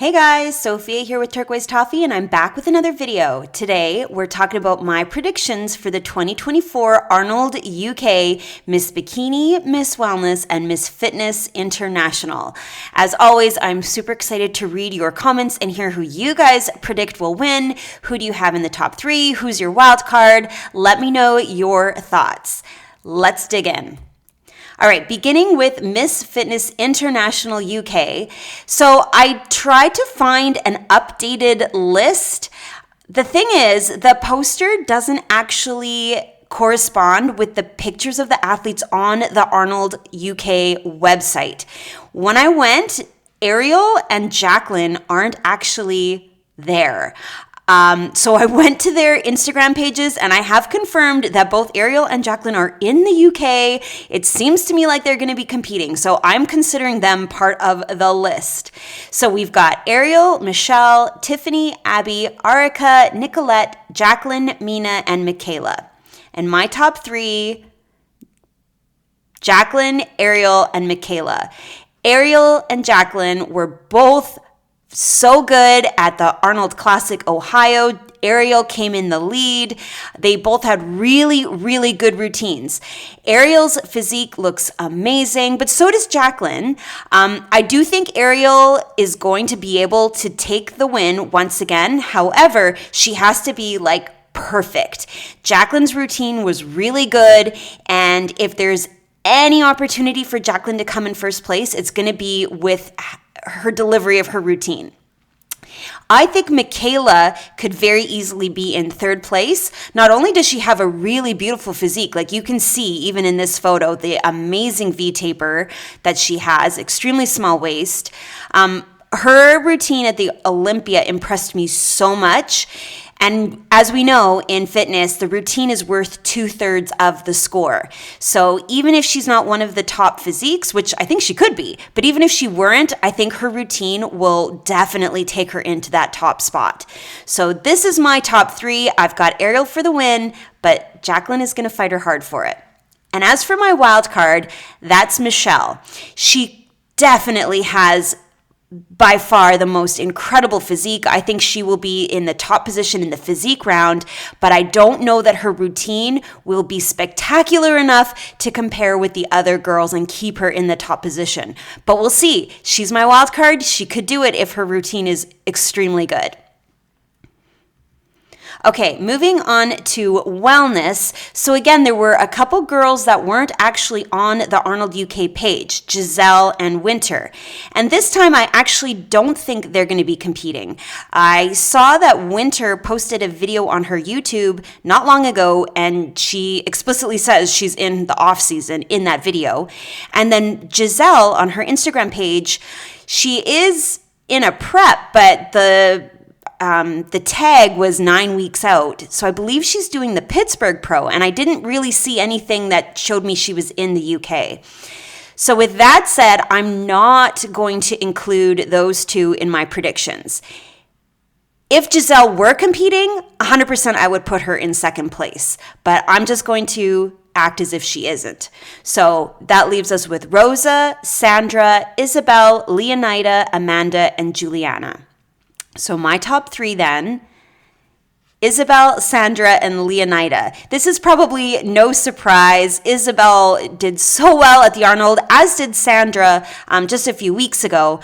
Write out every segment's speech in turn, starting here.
Hey guys, Sophia here with Turquoise Toffee, and I'm back with another video. Today, we're talking about my predictions for the 2024 Arnold UK Miss Bikini, Miss Wellness, and Miss Fitness International. As always, I'm super excited to read your comments and hear who you guys predict will win. Who do you have in the top 3? Who's your wild card? Let me know your thoughts. Let's dig in. All right, beginning with Miss Fitness International UK. So I tried to find an updated list. The thing is, the poster doesn't actually correspond with the pictures of the athletes on the Arnold UK website. When I went, Ariel and Jacqueline aren't actually there. So I went to their Instagram pages and I have confirmed that both Ariel and Jacqueline are in the UK. It seems to me like they're going to be competing. So I'm considering them part of the list. So we've got Ariel, Michelle, Tiffany, Abby, Arika, Nicolette, Jacqueline, Mina, and Michaela. And my top 3, Jacqueline, Ariel, and Michaela. Ariel and Jacqueline were both so good at the Arnold Classic Ohio. Ariel came in the lead. They both had really, really good routines. Ariel's physique looks amazing, but so does Jacqueline. I do think Ariel is going to be able to take the win once again. However, she has to be perfect. Jacqueline's routine was really good, and if there's any opportunity for Jacqueline to come in first place, it's going to be with her delivery of her routine. I think Michaela could very easily be in third place. Not only does she have a really beautiful physique, like you can see even in this photo, the amazing V-taper that she has, extremely small waist. Her routine at the Olympia impressed me so much. And as we know in fitness, the routine is worth 2/3 of the score. So even if she's not one of the top physiques, which I think she could be, but even if she weren't, I think her routine will definitely take her into that top spot. So this is my top 3. I've got Ariel for the win, but Jacqueline is going to fight her hard for it. And as for my wild card, that's Michelle. She definitely has by far the most incredible physique. I think she will be in the top position in the physique round, but I don't know that her routine will be spectacular enough to compare with the other girls and keep her in the top position. But we'll see. She's my wild card. She could do it if her routine is extremely good. Okay, moving on to wellness. So again, there were a couple girls that weren't actually on the Arnold UK page, Giselle and Winter. And this time I actually don't think they're going to be competing. I saw that Winter posted a video on her YouTube not long ago, and she explicitly says she's in the off season in that video. And then Giselle on her Instagram page, she is in a prep, but the tag was 9 weeks out. So I believe she's doing the Pittsburgh Pro, and I didn't really see anything that showed me she was in the UK. So with that said, I'm not going to include those two in my predictions. If Giselle were competing, 100% I would put her in second place, but I'm just going to act as if she isn't. So that leaves us with Rosa, Sandra, Isabel, Leonida, Amanda, and Juliana. So my top 3 then, Isabel, Sandra, and Leonida. This is probably no surprise. Isabel did so well at the Arnold, as did Sandra just a few weeks ago.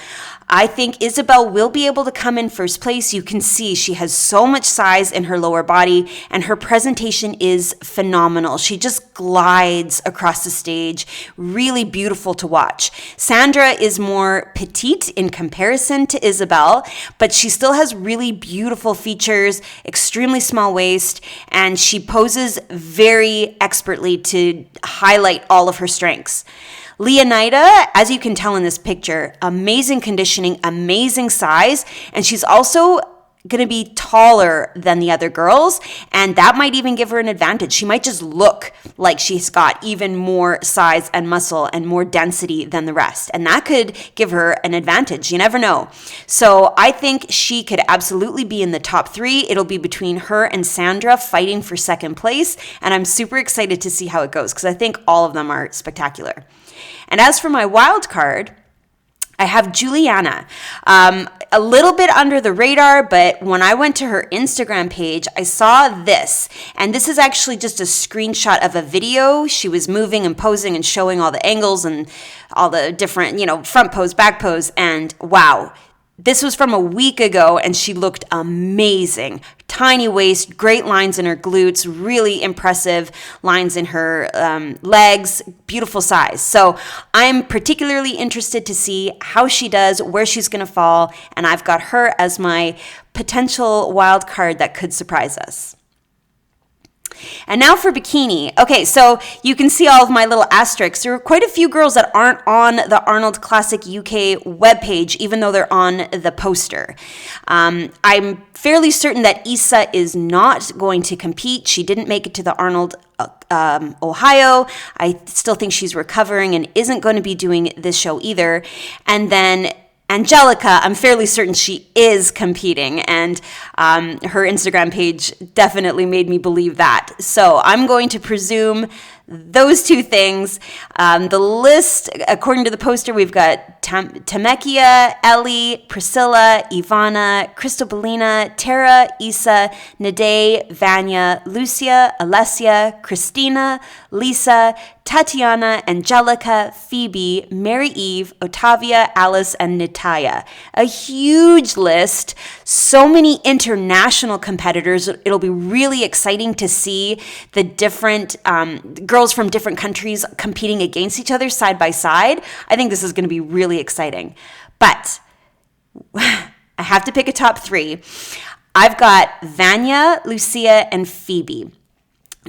I think Isabel will be able to come in first place. You can see she has so much size in her lower body, and her presentation is phenomenal. She just glides across the stage, really beautiful to watch. Sandra is more petite in comparison to Isabel, but she still has really beautiful features, extremely small waist, and she poses very expertly to highlight all of her strengths. Leonida, as you can tell in this picture, amazing conditioning, amazing size, and she's also going to be taller than the other girls, and that might even give her an advantage. She might just look like she's got even more size and muscle and more density than the rest, and that could give her an advantage. You never know. So I think she could absolutely be in the top 3. It'll be between her and Sandra fighting for second place, and I'm super excited to see how it goes because I think all of them are spectacular. And as for my wild card, I have Juliana, a little bit under the radar, but when I went to her Instagram page, I saw this, and this is actually just a screenshot of a video. She was moving and posing and showing all the angles and all the different, front pose, back pose, and wow. This was from a week ago, and she looked amazing. Tiny waist, great lines in her glutes, really impressive lines in her legs, beautiful size. So I'm particularly interested to see how she does, where she's going to fall, and I've got her as my potential wild card that could surprise us. And now for Bikini. Okay, so you can see all of my little asterisks. There are quite a few girls that aren't on the Arnold Classic UK webpage, even though they're on the poster. I'm fairly certain that Isa is not going to compete. She didn't make it to the Arnold Ohio. I still think she's recovering and isn't going to be doing this show either. And then Angelica, I'm fairly certain she is competing, and her Instagram page definitely made me believe that. So I'm going to presume those two things. The list, according to the poster, we've got Tamekia, Ellie, Priscilla, Ivana, Crystalina, Tara, Isa, Nade, Vanya, Lucia, Alessia, Christina, Lisa, Tatiana, Angelica, Phoebe, Mary Eve, Otavia, Alice, and Natalia. A huge list, so many international competitors. It'll be really exciting to see the different girls from different countries competing against each other side by side. I think this is going to be really exciting. But I have to pick a top three. I've got Vanya, Lucia, and Phoebe.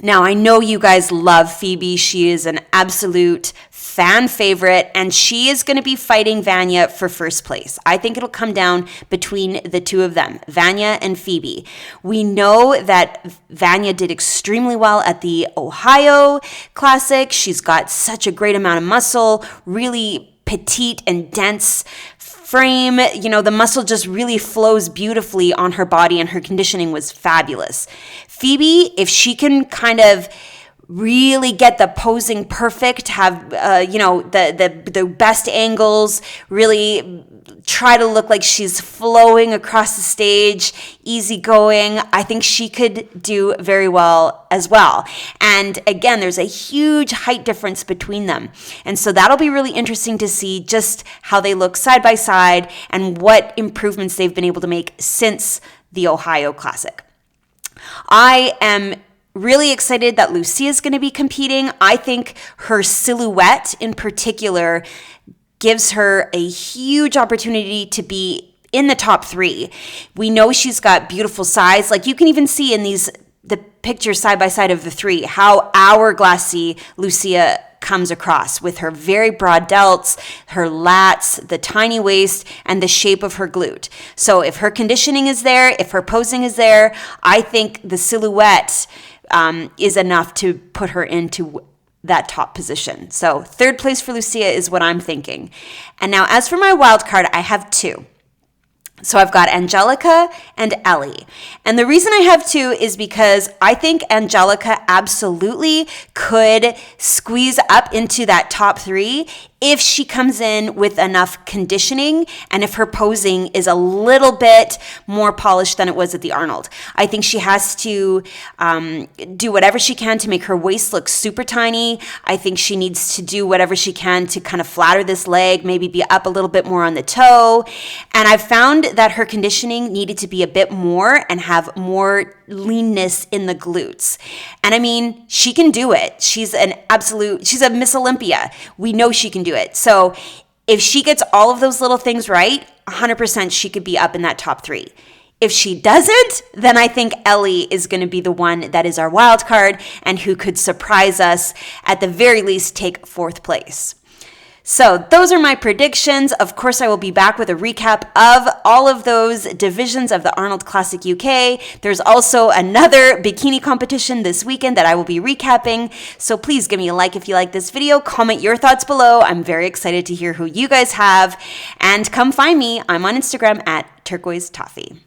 Now, I know you guys love Phoebe. She is an absolute fan favorite, and she is going to be fighting Vanya for first place. I think it'll come down between the two of them, Vanya and Phoebe. We know that Vanya did extremely well at the Ohio Classic. She's got such a great amount of muscle, really petite and dense frame. The muscle just really flows beautifully on her body, and her conditioning was fabulous. Phoebe, if she can kind of really get the posing perfect, have the best angles, really try to look like she's flowing across the stage, easygoing, I think she could do very well as well. And again, there's a huge height difference between them. And so that'll be really interesting to see just how they look side by side and what improvements they've been able to make since the Ohio Classic. I am really excited that Lucia is going to be competing. I think her silhouette in particular gives her a huge opportunity to be in the top three. We know she's got beautiful size. Like you can even see in the pictures side by side of the three, how hourglassy Lucia comes across with her very broad delts, her lats, the tiny waist, and the shape of her glute. So if her conditioning is there, if her posing is there, I think the silhouette is enough to put her into that top position. So third place for Lucia is what I'm thinking. And now as for my wild card, I have two. So I've got Angelica and Ellie. And the reason I have two is because I think Angelica absolutely could squeeze up into that top three if she comes in with enough conditioning and if her posing is a little bit more polished than it was at the Arnold. I think she has to do whatever she can to make her waist look super tiny. I think she needs to do whatever she can to kind of flatter this leg, maybe be up a little bit more on the toe. And I've found that her conditioning needed to be a bit more and have more leanness in the glutes. And I mean, she can do it. She's a Miss Olympia. We know she can do it. So if she gets all of those little things right, 100% she could be up in that top three. If she doesn't, then I think Ellie is going to be the one that is our wild card and who could surprise us, at the very least take fourth place. So those are my predictions. Of course, I will be back with a recap of all of those divisions of the Arnold Classic UK. There's also another bikini competition this weekend that I will be recapping. So please give me a like if you like this video. Comment your thoughts below. I'm very excited to hear who you guys have. And come find me. I'm on Instagram at Turquoise Toffee.